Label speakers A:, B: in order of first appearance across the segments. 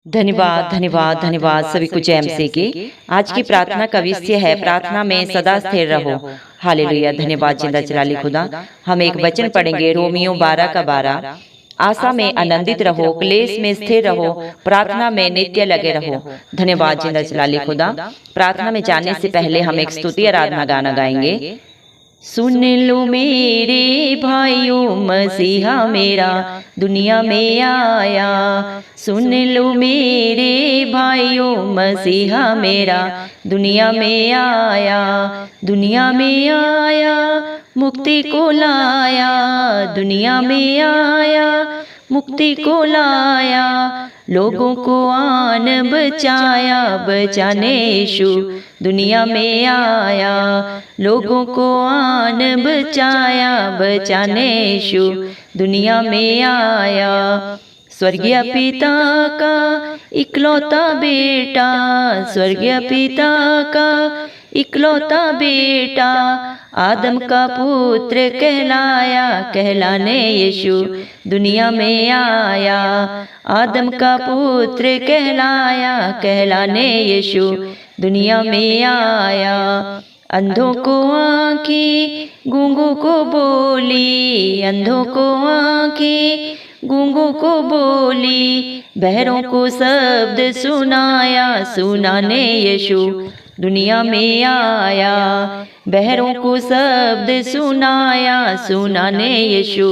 A: धन्यवाद धन्यवाद धन्यवाद सभी को जय मसीह की। आज की प्रार्थना का विषय है प्रार्थना में सदा स्थिर रहो। हालेलुया। धन्यवाद जिंदा जलाली खुदा। हम एक वचन पढ़ेंगे रोमियो 12 का 12। आशा में आनंदित रहो, क्लेश में स्थिर रहो, प्रार्थना में नित्य लगे रहो। धन्यवाद जिंदा जलाली खुदा। प्रार्थना में जाने से पहले हम एक स्तुति आराधना गाना गाएंगे। सुन लो मेरे भाइयों, मसीहा मेरा दुनिया में आया। सुन लो मेरे भाइयों, मसीहा मेरा दुनिया में आया। दुनिया में आया, मुक्ति को लाया। दुनिया में आया, मुक्ति को लाया। लोगों को आन बचाया, बचाने यीशु दुनिया में आया। लोगों को आन बचाया, बचाने यीशु दुनिया में आया। स्वर्गीय पिता का इकलौता बेटा, स्वर्गीय पिता का इकलौता बेटा, आदम का पुत्र कहलाया, कहलाने यीशु दुनिया में आया। आदम का पुत्र कहलाया, कहलाने यीशु दुनिया में आया। अंधों को आँखें, गूंगों को बोली, अंधों को आँखें, गूंगों को बोली, बहरों को शब्द सुनाया, सुनाने यीशु दुनिया में आया। बहरों को शब्द सुनाया, सुनाने यीशु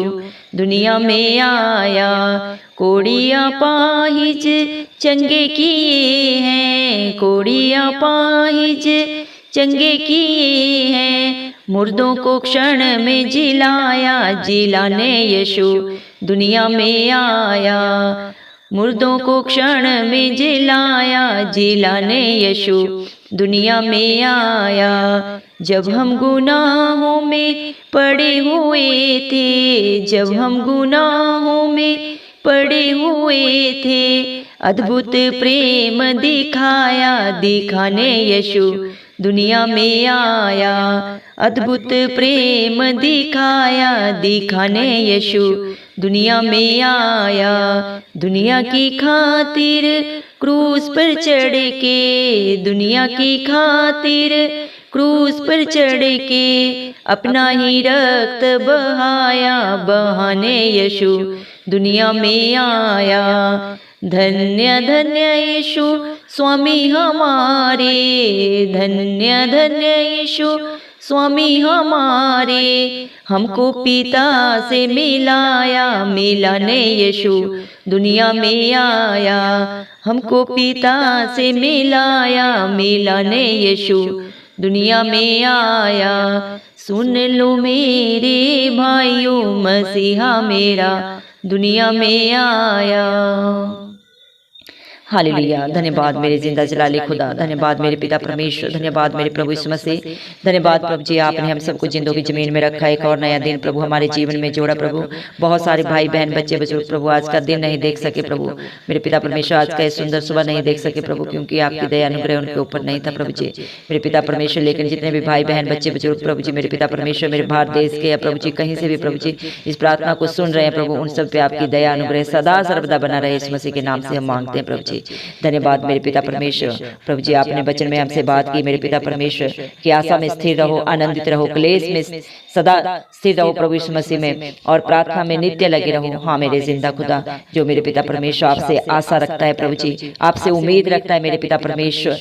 A: दुनिया में आया। कोड़ियाँ पाहिज चंगे किए हैं, कोड़ियाँ पाहिज चंगे किए हैं, मुर्दों को क्षण में जिलाया, जिलाने यीशु दुनिया में आया। मुर्दों को क्षण में जिलाया, जिलाने यीशु दुनिया में आया। जब हम गुनाहों में पड़े हुए थे, जब हम गुनाहों में पड़े हुए थे, अद्भुत प्रेम दिखाया, दिखाने यीशु दुनिया में आया। अद्भुत प्रेम दिखाया, दिखाने यीशु दुनिया में आया। दुनिया की खातिर क्रूस पर चढ़ के, दुनिया की खातिर क्रूस पर चढ़ के, अपना ही रक्त बहाया, बहाने यीशु दुनिया में आया। धन्य धन्य यीशु स्वामी हमारे, धन्य धन्य यीशु स्वामी हमारे, हमको पिता से मिलाया, मिलाने यीशु दुनिया में आया। हमको पिता से मिलाया, मिलाने यीशु दुनिया में आया। सुन लो मेरे भाइयों, मसीहा मेरा दुनिया में आया। हालेलुया। धन्यवाद मेरे जिंदा जलाली खुदा। धन्यवाद मेरे पिता परमेश्वर। धन्यवाद मेरे प्रभु यीशु मसीह। धन्यवाद प्रभु जी, आपने हम सबको जिंदों की जमीन में रखा। एक और नया दिन प्रभु हमारे जीवन में जोड़ा प्रभु। बहुत सारे भाई बहन बच्चे बुजुर्ग प्रभु आज का दिन नहीं देख सके प्रभु। मेरे पिता परमेश्वर आज का ये सुंदर सुबह नहीं देख सके प्रभु, क्योंकि आपकी दया अनुग्रह उनके ऊपर नहीं था प्रभु जी मेरे पिता परमेश्वर। लेकिन जितने भी भाई बहन बच्चे बुजुर्ग प्रभु जी मेरे पिता परमेश्वर, मेरे भारत देश के या प्रभु जी कहीं से भी प्रभु जी इस प्रार्थना को सुन रहे हैं प्रभु, उन सब पे आपकी दया अनुग्रह सदा सर्वदा बना रहे। इस मसीह के नाम से हम मांगते हैं प्रभु जी। धन्यवाद मेरे पिता परमेश्वर। प्रभु जी आपने वचन में हमसे बात की मेरे पिता परमेश्वर कि आशा में स्थिर रहो, आनंदित रहो, क्लेश में सदा स्थिर रहो प्रभु यीशु मसीह में, और प्रार्थना में नित्य लगे रहो। हाँ मेरे जिंदा खुदा, जो मेरे पिता परमेश्वर आपसे आशा रखता है प्रभु जी, आपसे उम्मीद रखता है मेरे पिता परमेश्वर,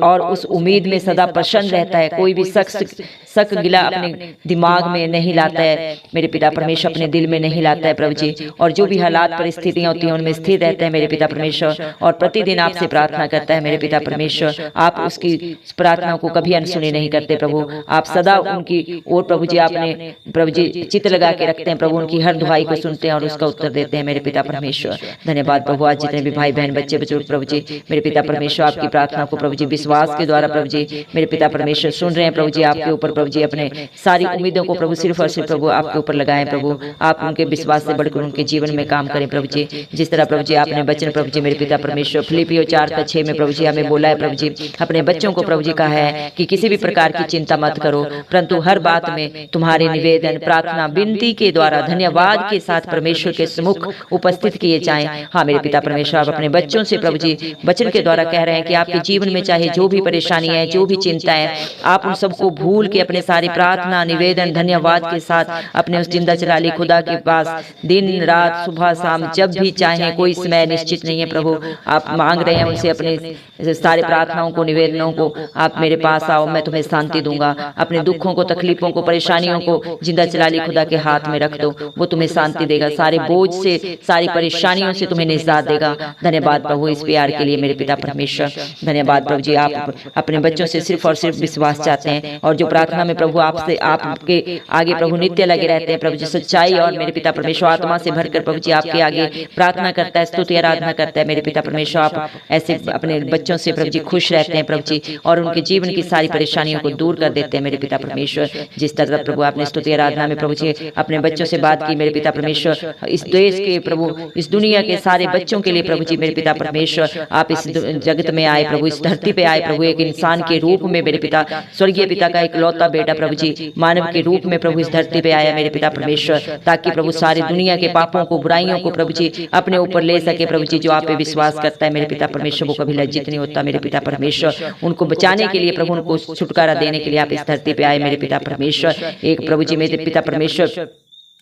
A: और उस उम्मीद में सदा प्रसन्न रहता है, कोई भी शक गिला अपने दिमाग में नहीं लाता है मेरे पिता परमेश्वर, अपने दिल में नहीं लाता है प्रभु जी, और जो भी हालात परिस्थितियां होती हैं उनमें स्थिर रहता है मेरे पिता परमेश्वर, और प्रतिदिन आपसे प्रार्थना करता है मेरे पिता परमेश्वर। आप उसकी प्रार्थना को कभी अनसुनी नहीं करते प्रभु, आप सदा उनकी और प्रभु जी आपने प्रभु जी चित्त लगा के रखते हैं प्रभु, उनकी हर दुआई को सुनते हैं और उसका उत्तर देते हैं मेरे पिता परमेश्वर। धन्यवाद प्रभु। आज जितने भी भाई बहन बच्चे बुजुर्ग प्रभु जी मेरे पिता परमेश्वर आपकी प्रार्थना को प्रभु जी विश्वास के द्वारा प्रभु जी मेरे पिता परमेश्वर सुन रहे हैं प्रभु जी, आपके ऊपर प्रभु जी अपने सारी उम्मीदों को प्रभु सिर्फ और सिर्फ प्रभु आपके ऊपर लगाएं प्रभु। आप उनके विश्वास से बढ़कर उनके जीवन में काम करें प्रभु जी। जिस तरह प्रभु जी आपने वचन प्रभु जी मेरे पिता परमेश्वर परमेश्वर। फिलिपियों 4:6 में प्रभु जी हमें बोला है प्रभु जी, अपने बच्चों को प्रभु जी कहा है कि किसी भी प्रकार की चिंता मत करो, परंतु हर बात में तुम्हारे निवेदन, प्रार्थना, विनती के द्वारा धन्यवाद के साथ परमेश्वर के सम्मुख उपस्थित किए जाएं। हाँ मेरे पिता परमेश्वर, आप अपने बच्चों से प्रभु जी वचन के द्वारा कह रहे हैं कि आपके जीवन में चाहे जो भी परेशानी है, जो भी चिंता है, आप उन सबको भूल के अपने सारी प्रार्थना, निवेदन, धन्यवाद के साथ अपने उस जिंदा जलाली खुदा के पास दिन रात सुबह शाम जब भी चाहें, कोई समय निश्चित नहीं है प्रभु। आप मांग रहे हैं उनसे अपने सारे प्रार्थनाओं को, निवेदनों को, आप मेरे पास आओ, मैं तुम्हें शांति दूंगा। अपने दुखों को, तकलीफों को, परेशानियों को जिंदा जलाली खुदा के हाथ में रख दो, वो तुम्हें शांति देगा। सारे बोझ से, सारी परेशानियों से तुम्हें निजात देगा। धन्यवाद प्रभु इस प्यार के लिए मेरे पिता परमेश्वर। धन्यवाद प्रभु जी, आप अपने बच्चों से सिर्फ और सिर्फ विश्वास चाहते हैं, और जो प्रार्थना में प्रभु आपसे, आपके आगे प्रभु नित्य लगे रहते हैं प्रभु जी, सच्चाई और मेरे पिता परमेश्वर आत्मा से भरकर प्रभु जी आपके आगे प्रार्थना करता है, स्तुति आराधना करता है मेरे पिता परमेश्वर। आप ऐसे अपने बच्चों से प्रभु जी खुश रहते हैं प्रभु जी, और उनके जीवन की सारी परेशानियों को दूर कर देते हैं मेरे पिता परमेश्वर। जिस तरह प्रभु आपने स्तुति आराधना में प्रभु जी अपने बच्चों से बात की मेरे पिता परमेश्वर, इस देश के प्रभु, इस दुनिया के सारे बच्चों के लिए प्रभु जी मेरे पिता परमेश्वर, आप इस जगत में आए प्रभु, इस धरती पे आए प्रभु, एक इंसान के रूप में मेरे पिता, स्वर्गीय पिता का इकलौता बेटा प्रभु जी मानव के रूप में प्रभु इस धरती पे आया मेरे पिता परमेश्वर, ताकि प्रभु सारी दुनिया के पापों को, बुराइयों को प्रभु जी अपने ऊपर ले सके प्रभु जी। जो आप पे विश्वास करता है मेरे पिता परमेश्वर, वो कभी लज्जित नहीं होता मेरे पिता परमेश्वर। उनको बचाने के लिए प्रभु, उनको छुटकारा देने के लिए आप इस धरती पे आए मेरे पिता परमेश्वर। एक प्रभु जी मेरे पिता परमेश्वर,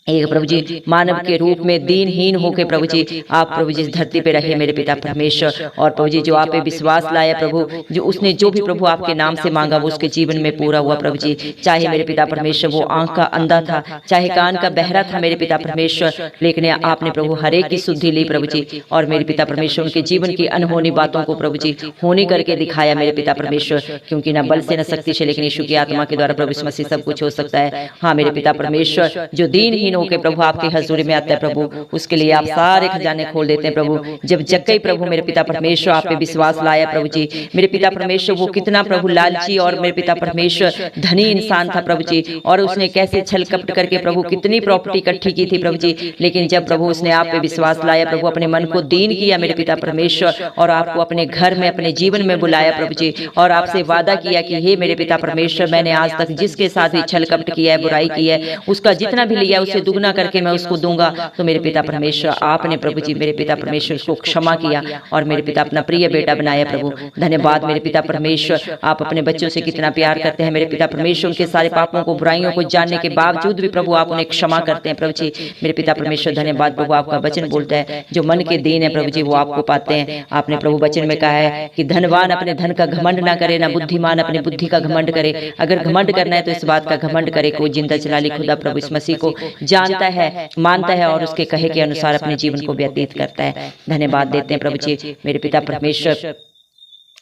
A: एक प्रभु जी मानव के रूप में दीनहीन होकर प्रभु जी आप प्रभु जी इस धरती पे रहे मेरे पिता परमेश्वर। और प्रभु जी जो आप पे विश्वास लाया प्रभु, जो उसने जो भी प्रभु आपके नाम से मांगा वो उसके जीवन में पूरा हुआ प्रभु जी। चाहे मेरे पिता परमेश्वर वो आंख का अंधा था, चाहे कान का बहरा था मेरे पिता परमेश्वर, लेकिन आपने प्रभु हरेक की शुद्धि ली प्रभु जी, और मेरे पिता परमेश्वर उनके जीवन की अनहोनी बातों को प्रभु जी होने करके दिखाया मेरे पिता परमेश्वर। क्योंकि न बल से न शक्ति से, लेकिन यीशु की आत्मा के द्वारा प्रभु मसीह सब कुछ हो सकता है। हाँ मेरे पिता परमेश्वर, जो दीनहीन होके प्रभु आपके हजूरी में आता है प्रभु, उसके लिए आप सारे खजाने खोल देते हैं प्रभु। जब जक्कई प्रभु मेरे पिता परमेश्वर आप पे विश्वास लाया प्रभु जी मेरे पिता परमेश्वर, वो कितना प्रभु लालची और मेरे पिता परमेश्वर धनी इंसान था प्रभु जी, और उसने कैसे छल कपट करके प्रभु कितनी प्रॉपर्टी इकट्ठी की थी प्रभु जी। लेकिन जब प्रभु उसने आप पे विश्वास लाया प्रभु, अपने मन को दीन किया मेरे पिता परमेश्वर, और आपको अपने घर में, अपने जीवन में बुलाया प्रभु जी, और आपसे वादा किया कि हे मेरे पिता परमेश्वर, मैंने आज तक जिसके साथ भी छल कपट किया है, बुराई की है, उसका जितना भी लिया उससे दुगना करके मैं उसको दूंगा। तो मेरे पिता परमेश्वर आपने प्रभु जी मेरे पिता परमेश्वर उसको क्षमा किया, और मेरे पिता अपना प्रिय बेटा बनाया प्रभु। धन्यवाद मेरे पिता परमेश्वर, आप अपने बच्चों से कितना प्यार करते हैं मेरे पिता परमेश्वर। उनके सारे पापों को, बुराइयों को जानने के बावजूद भी प्रभु आप उन्हें क्षमा करते हैं प्रभु जी मेरे पिता परमेश्वर। धन्यवाद प्रभु, आपका वचन बोलता है जो मन के दीन है प्रभु जी वो आपको पाते हैं। आपने प्रभु वचन में कहा है कि धनवान अपने धन का घमंड ना करे, ना बुद्धिमान अपने बुद्धि का घमंड करे। अगर घमंड करना है तो इस बात का घमंड करे को जिंदा जलाली खुदा प्रभु इस मसीह को जानता है, मानता है, और उसके कहे के अनुसार अपने जीवन को व्यतीत करता है। धन्यवाद देते हैं प्रभु जी मेरे पिता परमेश्वर।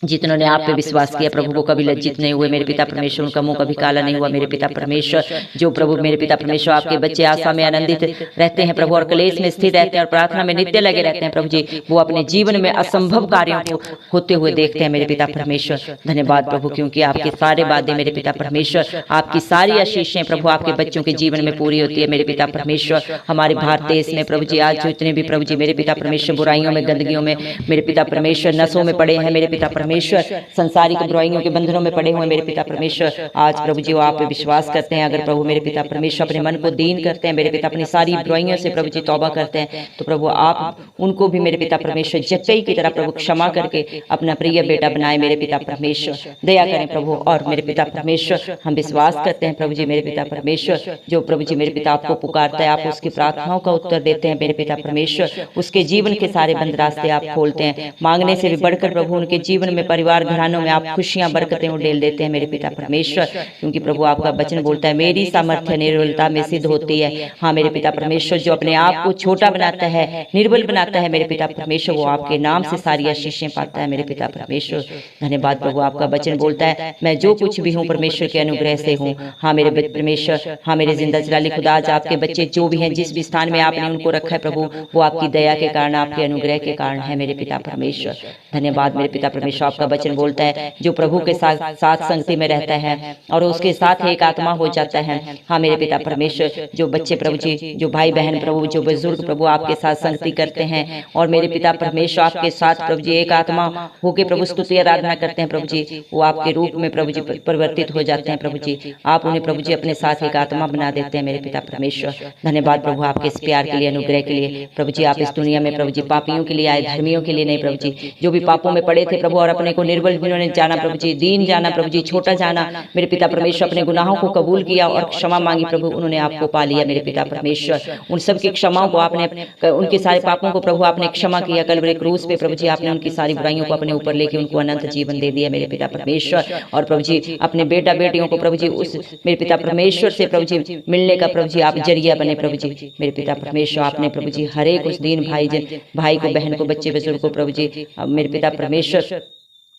A: जितनों ने आप पे विश्वास किया प्रभु वो कभी लज्जित नहीं हुए मेरे पिता परमेश्वर, उनका मुंह कभी काला नहीं हुआ मेरे पिता परमेश्वर। जो प्रभु मेरे पिता परमेश्वर आपके बच्चे आशा में आनंदित रहते हैं प्रभु, और क्लेश में स्थिर रहते हैं, और प्रार्थना में नित्य लगे रहते हैं प्रभु जी, वो अपने जीवन में असंभव कार्यों को होते हुए देखते हैं मेरे पिता परमेश्वर। धन्यवाद प्रभु, क्योंकि आपके सारे वादे मेरे पिता परमेश्वर, आपकी सारी आशीषें प्रभु आपके बच्चों के जीवन में पूरी होती है मेरे पिता परमेश्वर। हमारे भारत देश में प्रभु जी आज जो इतने भी प्रभु जी मेरे पिता परमेश्वर बुराइयों में, गंदगियों में मेरे पिता परमेश्वर, नशों में पड़े हैं मेरे पिता परमेश्वर, संसारिक बुराइयों के बंधनों में पड़े हुए मेरे पिता परमेश्वर, आज प्रभु जी वो आप पे विश्वास करते हैं। अगर प्रभु मेरे पिता परमेश्वर अपने मन को दीन करते हैं मेरे पिता, अपनी सारी बुराइयों से प्रभु जी तौबा करते हैं, तो प्रभु आप उनको भी मेरे पिता परमेश्वर जक्कई की तरह प्रभु क्षमा करके अपना प्रिय बेटा बनाए मेरे पिता परमेश्वर। दया करें प्रभु, और मेरे पिता परमेश्वर हम विश्वास करते हैं प्रभु जी मेरे पिता परमेश्वर, जो प्रभु जी मेरे पिता आपको पुकारता है, आप उसकी प्रार्थनाओं का उत्तर देते हैं मेरे पिता परमेश्वर। उसके जीवन के सारे बंद रास्ते आप खोलते हैं, मांगने से भी बढ़कर प्रभु उनके जीवन में, परिवार घरानों में आप खुशियां बरकतें उड़ेल देते हैं मेरे पिता परमेश्वर। क्योंकि प्रभु आपका वचन बोलता है मेरी सामर्थ्य निर्बलता में सिद्ध होती है। हाँ मेरे पिता परमेश्वर, जो अपने आप को छोटा बनाता है, निर्बल बनाता है मेरे पिता परमेश्वर, वो आपके नाम से सारी आशीषें पाता है मेरे पिता परमेश्वर। धन्यवाद प्रभु, आपका वचन बोलता है मैं जो कुछ भी हूँ परमेश्वर के अनुग्रह से हूँ। हाँ मेरे परमेश्वर, हाँ मेरे जिंदा जलाली खुदा, आज आपके बच्चे जो भी हैं, जिस भी स्थान में आपने उनको रखा है प्रभु, वो आपकी दया के कारण, आपके अनुग्रह के कारण है मेरे पिता परमेश्वर। धन्यवाद मेरे पिता परमेश्वर, परमेश्वर आपका वचन बोलता है जो प्रभु के साथ संगति में रहता है और उसके साथ एक आत्मा हो जाता है। हाँ मेरे पिता परमेश्वर, जो बच्चे प्रभु जी, जो भाई बहन प्रभु, जो बुजुर्ग प्रभु आपके साथ संगति करते हैं और मेरे पिता परमेश्वर आपके साथ प्रभु जी एक आत्मा होके प्रभु स्तुति आराधना करते हैं प्रभु जी, वो आपके रूप में प्रभु जी परिवर्तित हो जाते हैं प्रभु जी। आप उन्हें प्रभु जी अपने साथ एक आत्मा बना देते हैं मेरे पिता परमेश्वर। धन्यवाद प्रभु आपके इस प्यार के लिए, अनुग्रह के लिए प्रभु जी। आप इस दुनिया में प्रभु जी पापियों के लिए आए, धर्मियों के लिए नहीं प्रभु जी। जो भी पापों में पड़े थे प्रभु और अपने को निर्बल जिन्होंने जाना प्रभु जी, दीन जाना प्रभु जी, छोटा जाना मेरे पिता परमेश्वर, अपने गुनाहों को कबूल किया और क्षमा मांगी प्रभु, उन्होंने आपको पा लिया मेरे पिता परमेश्वर। उन सब की क्षमाओं को आपने, उनके सारे पापों को प्रभु आपने क्षमा किया कलवरी क्रूस पे प्रभु जी। आपने उनकी सारी बुराइयों को अपने ऊपर लेके उनको अनंत जीवन दे दिया मेरे पिता परमेश्वर। और प्रभु जी अपने बेटा बेटियों को प्रभु जी उस मेरे पिता परमेश्वर से प्रभु जी मिलने का प्रभु जी आप जरिया बने प्रभु जी मेरे पिता परमेश्वर। आपने प्रभु जी हर एक उस दीन भाई को, बहन को, बच्चे बुजुर्ग को प्रभु जी मेरे पिता परमेश्वर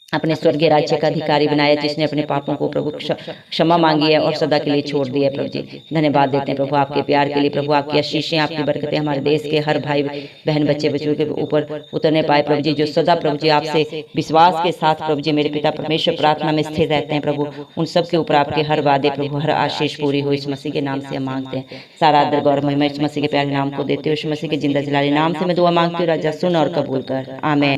A: अपने स्वर्गीय राज्य का अधिकारी बनाया, जिसने अपने पापों को प्रभु क्षमा मांगी है और सदा के लिए छोड़ दिया प्रभु जी। धन्यवाद देते हैं प्रभु आपके प्यार के लिए प्रभु। आपकी आशीषें, आपकी बरकतें हमारे देश के हर भाई बहन, बच्चे बुजुर्ग के ऊपर उतरने पाए प्रभु जी, जो सदा प्रभु जी आपसे विश्वास के साथ प्रभु जी मेरे पिता परमेश्वर प्रार्थना में स्थिर रहते हैं प्रभु। उन सब के ऊपर आपके हर वादे प्रभु, हर आशीष पूरी हो, इस मसीह के नाम से हम मांगते हैं। सारा आदर गौरव महिमा इस मसीह के प्यारे नाम को देते हो, इस मसीह के जिंदा जलाले नाम से मैं दुआ मांगती हूँ राजा, सुन और कबूल कर, आमीन।